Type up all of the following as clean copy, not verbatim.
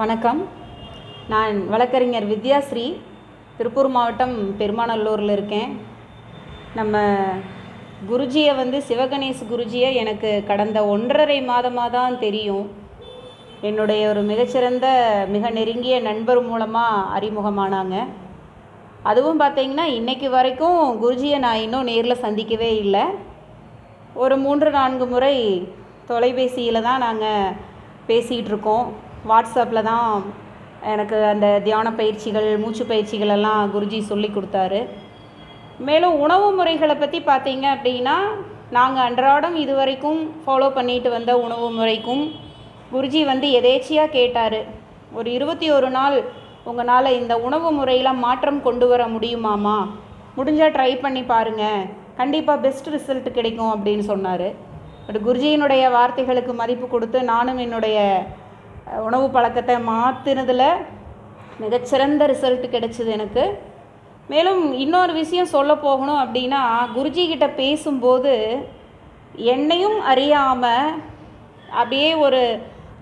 வணக்கம். நான் வழக்கறிஞர் வித்யாஸ்ரீ, திருப்பூர் மாவட்டம் பெருமாநல்லூரில் இருக்கேன். நம்ம குருஜியை சிவகணேஷ் குருஜியை எனக்கு கடந்த 1.5 மாதமாக தான் தெரியும். என்னுடைய ஒரு மிகச்சிறந்த மிக நெருங்கிய நண்பர் மூலமாக அறிமுகமானாங்க. அதுவும் பார்த்திங்கன்னா இன்றைக்கி வரைக்கும் குருஜியை நான் இன்னும் நேரில் சந்திக்கவே இல்லை. ஒரு 3-4 முறை தொலைபேசியில் தான் நாங்கள் பேசிகிட்ருக்கோம். வாட்ஸ்அப்பில் தான் எனக்கு அந்த தியான பயிற்சிகள், மூச்சு பயிற்சிகள் எல்லாம் குருஜி சொல்லி கொடுத்தாரு. மேலும் உணவு முறைகளை பற்றி பார்த்தீங்க அப்படின்னா, நாங்கள் அன்றாடம் இதுவரைக்கும் ஃபாலோ பண்ணிட்டு வந்த உணவு முறைக்கும் குருஜி எதேச்சியாக கேட்டார், ஒரு 21 நாள் உங்களால் இந்த உணவு முறையில் மாற்றம் கொண்டு வர முடியுமாம்மா, முடிஞ்சால் ட்ரை பண்ணி பாருங்கள், கண்டிப்பாக பெஸ்ட் ரிசல்ட் கிடைக்கும் அப்படின்னு சொன்னார். பட் குருஜியினுடைய வார்த்தைகளுக்கு மதிப்பு கொடுத்து நானும் என்னுடைய உணவு பழக்கத்தை மாற்றினதில் மிகச்சிறந்த ரிசல்ட் கிடைச்சிது எனக்கு. மேலும் இன்னொரு விஷயம் சொல்ல போகணும் அப்படின்னா, குருஜிக்கிட்ட பேசும்போது என்னையும் அறியாமல் அப்படியே ஒரு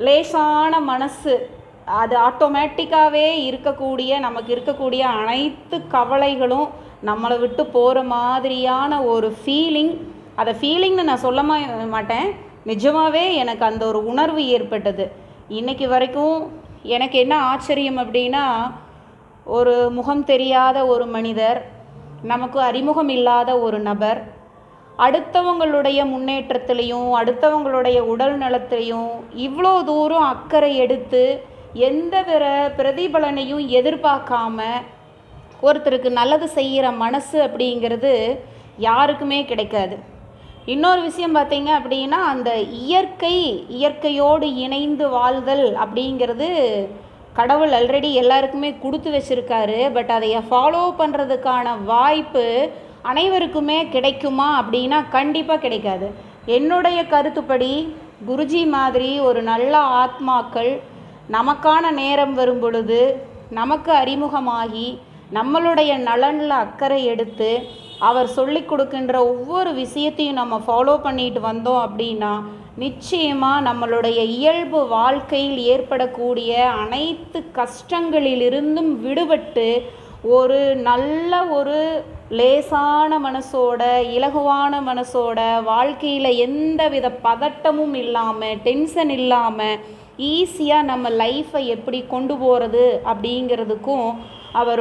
லேசான மனசு, அது ஆட்டோமேட்டிக்காகவே நமக்கு இருக்கக்கூடிய அனைத்து கவலைகளும் நம்மளை விட்டு போகிற மாதிரியான ஒரு ஃபீலிங். அதை ஃபீலிங்னு நான் சொல்ல மாட்டேன், நிஜமாகவே எனக்கு அந்த ஒரு உணர்வு ஏற்பட்டது. இன்றைக்கி வரைக்கும் எனக்கு என்ன ஆச்சரியம் அப்படின்னா, ஒரு முகம் தெரியாத ஒரு மனிதர், நமக்கு அறிமுகம் இல்லாத ஒரு நபர், அடுத்தவங்களுடைய முன்னேற்றத்திலையும் அடுத்தவங்களுடைய உடல் நலத்திலையும் இவ்வளோ தூரம் அக்கறை எடுத்து எந்த பிரதிபலனையும் எதிர்பார்க்காம ஒருத்தருக்கு நல்லது செய்கிற மனசு அப்படிங்கிறது யாருக்குமே கிடைக்காது. இன்னொரு விஷயம் பார்த்தீங்க அப்படின்னா, அந்த இயற்கையோடு இணைந்து வாழ்தல் அப்படிங்கிறது கடவுள் ஆல்ரெடி எல்லாருக்குமே கொடுத்து வச்சுருக்காரு. பட் அதை ஃபாலோ பண்ணுறதுக்கான வாய்ப்பு அனைவருக்குமே கிடைக்குமா அப்படின்னா கண்டிப்பாக கிடைக்காது. என்னுடைய கருத்துப்படி குருஜி மாதிரி ஒரு நல்ல ஆத்மாக்கள் நமக்கான நேரம் வரும் பொழுது நமக்கு அறிமுகமாகி நம்மளுடைய நலனில் அக்கறை எடுத்து அவர் சொல்லி கொடுக்கின்ற ஒவ்வொரு விஷயத்தையும் நம்ம ஃபாலோ பண்ணிட்டு வந்தோம் அப்படின்னா நிச்சயமாக நம்மளுடைய இயல்பு வாழ்க்கையில் ஏற்படக்கூடிய அனைத்து கஷ்டங்களிலிருந்தும் விடுபட்டு ஒரு நல்ல ஒரு லேசான மனசோட, இலகுவான மனசோட, வாழ்க்கையில் எந்தவித பதட்டமும் இல்லாமல், டென்ஷன் இல்லாமல் ஈஸியாக நம்ம லைஃப்பை எப்படி கொண்டு போகிறது அப்படிங்கிறதுக்கும் அவர்